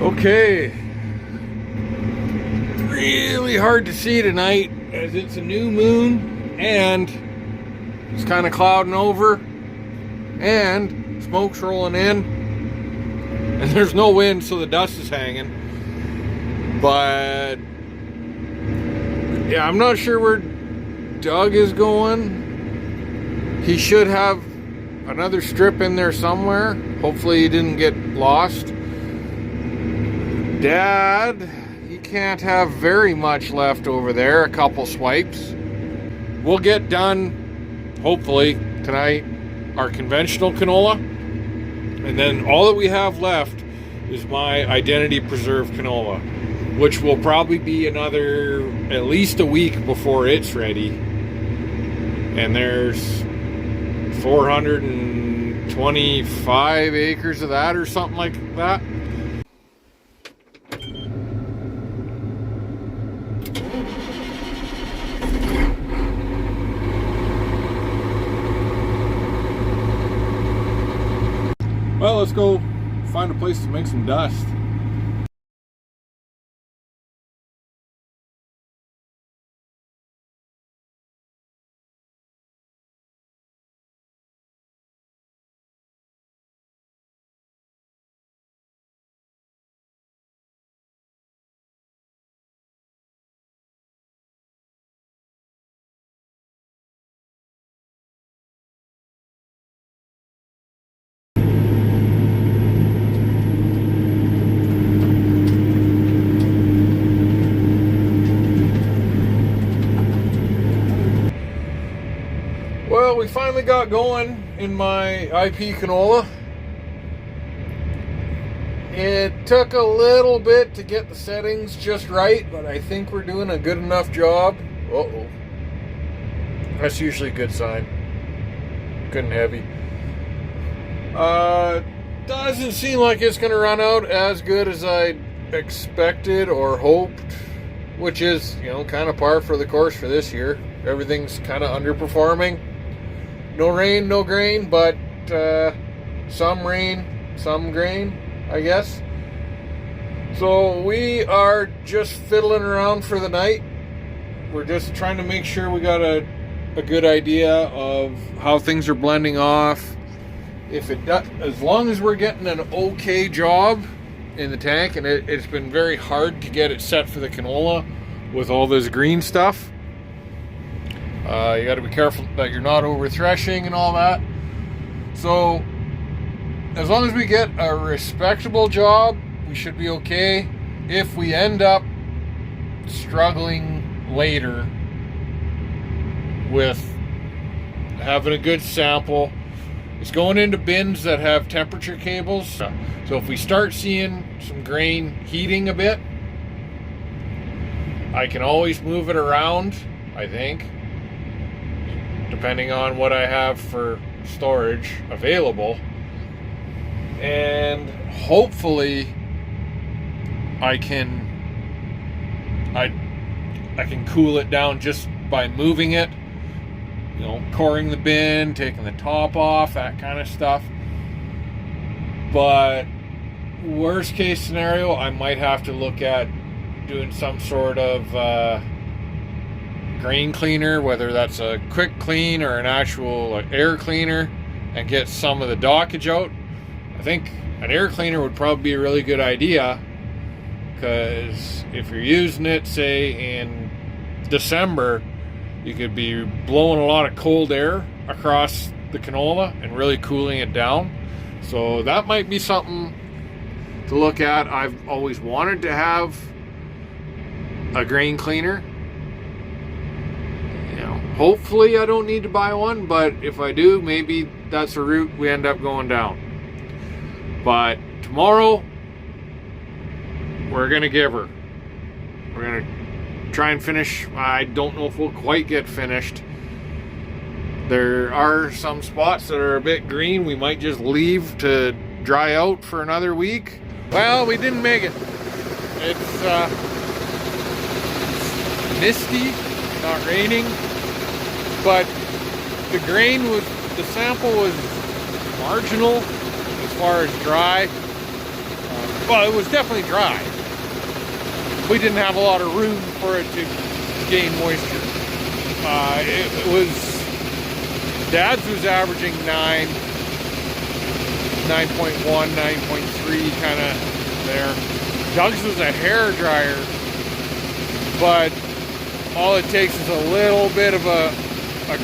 Okay, really hard to see tonight as it's a new moon and it's kind of clouding over and smoke's rolling in and there's no wind, so the dust is hanging. But yeah, I'm not sure where Doug is going. He should have another strip in there somewhere. Hopefully he didn't get lost. Dad, he can't have very much left over there. A couple swipes. We'll get done, hopefully, tonight, our conventional canola. And then all that we have left is my identity preserved canola, which will probably be another, at least a week before it's ready. And there's 425 acres of that or something like that. Well, let's go find a place to make some dust. Well, we finally got going in my IP canola. It took a little bit to get the settings just right, but I think we're doing a good enough job. Uh-oh. That's usually a good sign. Good and heavy. Doesn't seem like it's going to run out as good as I expected or hoped, which is, kind of par for the course for this year. Everything's kind of underperforming. No rain, no grain, but some rain, some grain, I guess. So we are just fiddling around for the night. We're just trying to make sure we got a good idea of how things are blending off. If it does, as long as we're getting an okay job in the tank, and it's been very hard to get it set for the canola with all this green stuff. You got to be careful that you're not over threshing and all that. So as long as we get a respectable job, we should be okay. If we end up struggling later with having a good sample, it's going into bins that have temperature cables. So if we start seeing some grain heating a bit, I can always move it around, I think, depending on what I have for storage available. And hopefully I can cool it down just by moving it, coring the bin, taking the top off, that kind of stuff. But worst case scenario, I might have to look at doing some sort of grain cleaner, whether that's a quick clean or an actual air cleaner, and get some of the dockage out. I think an air cleaner would probably be a really good idea, because if you're using it, say, in December, you could be blowing a lot of cold air across the canola and really cooling it down. So that might be something to look at. I've always wanted to have a grain cleaner. Hopefully I don't need to buy one, but if I do, maybe that's a route we end up going down. But tomorrow, we're going to give her. We're going to try and finish. I don't know if we'll quite get finished. There are some spots that are a bit green. We might just leave to dry out for another week. Well, we didn't make it. It's misty, not raining. But the sample was marginal as far as dry. well, it was definitely dry. We didn't have a lot of room for it to gain moisture. It was, Dad's was averaging 9.1, 9.3 kind of there. Doug's was a hair dryer, but all it takes is a little bit of a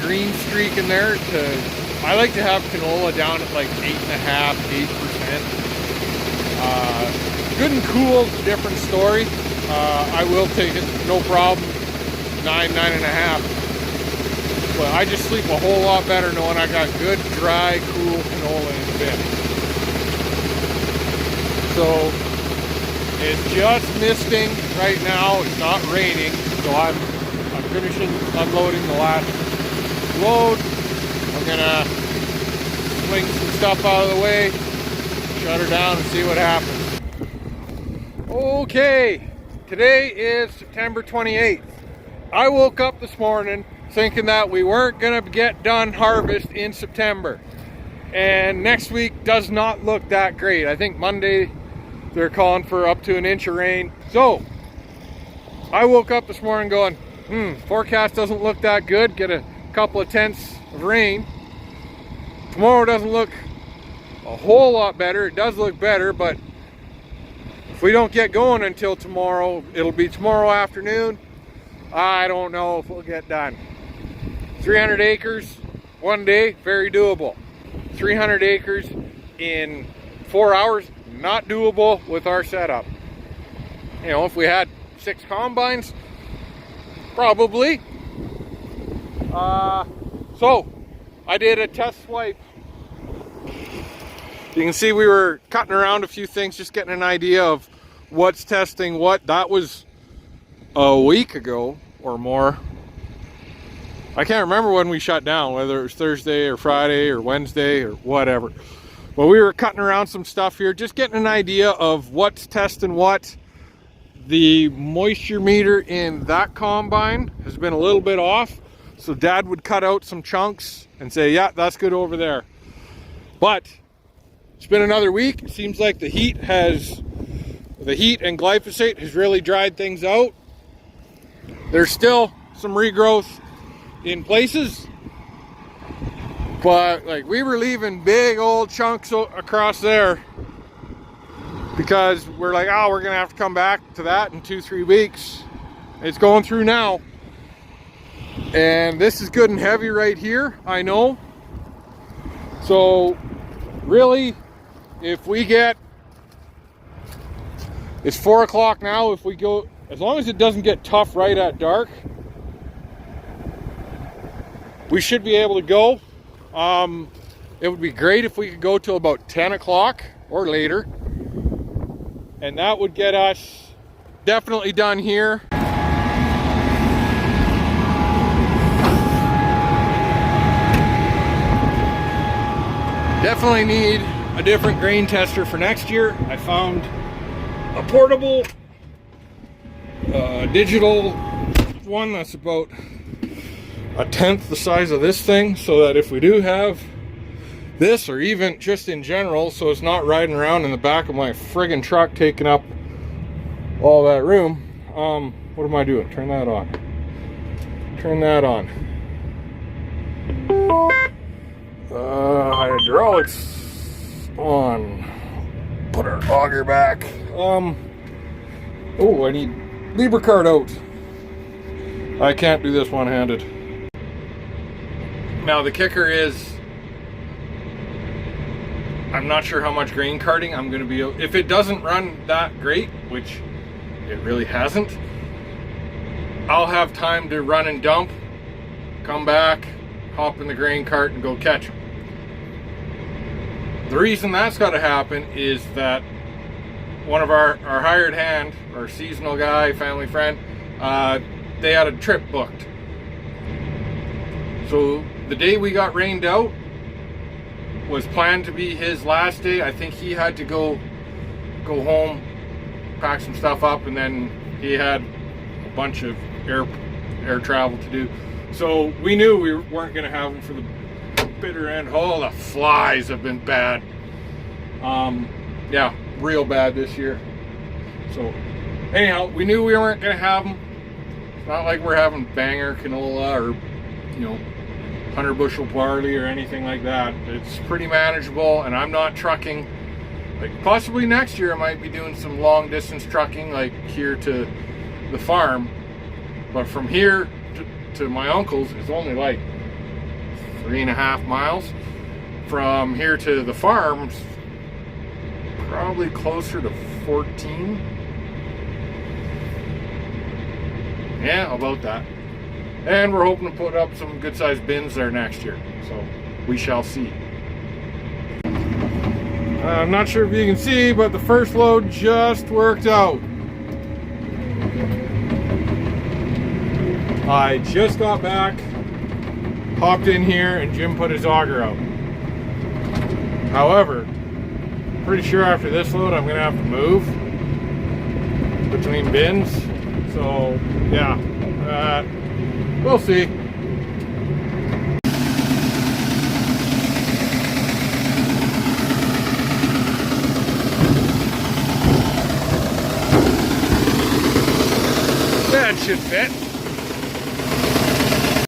green streak in there to, I like to have canola down at like 8.5, 8%. Good and cool is a different story. I will take it, no problem, 9, 9.5. But I just sleep a whole lot better knowing I got good, dry, cool canola in the bin. So it's just misting right now. It's not raining, so I'm finishing unloading the last load. I'm gonna sling some stuff out of the way, shut her down, and see what happens. Okay, today is September 28th. I woke up this morning thinking that we weren't gonna get done harvest in September, and next week does not look that great. I think Monday they're calling for up to an inch of rain. So I woke up this morning going, forecast doesn't look that good. Get a couple of tenths of rain. Tomorrow doesn't look a whole lot better. It does look better, but if we don't get going until tomorrow, it'll be tomorrow afternoon. I don't know if we'll get done. 300 acres, one day, very doable. 300 acres in 4 hours, not doable with our setup. You know, if we had 6 combines, probably. So I did a test swipe. You can see we were cutting around a few things, just getting an idea of what's testing what. That was a week ago or more. I can't remember when we shut down, whether it was Thursday or Friday or Wednesday or whatever. But we were cutting around some stuff here, just getting an idea of what's testing what. The moisture meter in that combine has been a little bit off, so Dad would cut out some chunks and say, yeah, that's good over there. But it's been another week. It seems like the heat and glyphosate has really dried things out. There's still some regrowth in places, but like we were leaving big old chunks across there because we're like, oh, we're gonna have to come back to that in 2-3 weeks. It's going through now, and this is good and heavy right here, I know. So really, if we get, it's 4 o'clock now, if we go, as long as it doesn't get tough right at dark, we should be able to go. It would be great if we could go till about 10 o'clock or later, and that would get us definitely done here. Definitely need a different grain tester for next year. I found a portable digital one that's about 1/10 the size of this thing, so that if we do have this, or even just in general, so it's not riding around in the back of my friggin' truck taking up all that room. What am I doing? Turn that on. Turn that on. Hydraulics on. Put our auger back. Oh, I need lever card out. I can't do this one-handed. Now the kicker is, I'm not sure how much grain carting I'm going to be. If it doesn't run that great, which it really hasn't, I'll have time to run and dump, come back, hop in the grain cart and go catch them. The reason that's got to happen is that one of our hired hand, our seasonal guy, family friend, they had a trip booked. So the day we got rained out was planned to be his last day. I think he had to go home, pack some stuff up, and then he had a bunch of air travel to do. So we knew we weren't going to have him for the bitter end. Oh, the flies have been bad. Yeah, real bad this year. So anyhow, we knew we weren't going to have them. It's not like we're having banger canola or, 100 bushel barley or anything like that. It's pretty manageable, and I'm not trucking. Like possibly next year I might be doing some long distance trucking, like here to the farm. But from here to my uncle's is only like 3.5 miles. From here to the farms, probably closer to 14. Yeah, about that. And we're hoping to put up some good sized bins there next year. So we shall see. I'm not sure if you can see, but the first load just worked out. I just got back, hopped in here, and Jim put his auger out. However, pretty sure after this load I'm gonna have to move between bins. So yeah, we'll see. That should fit.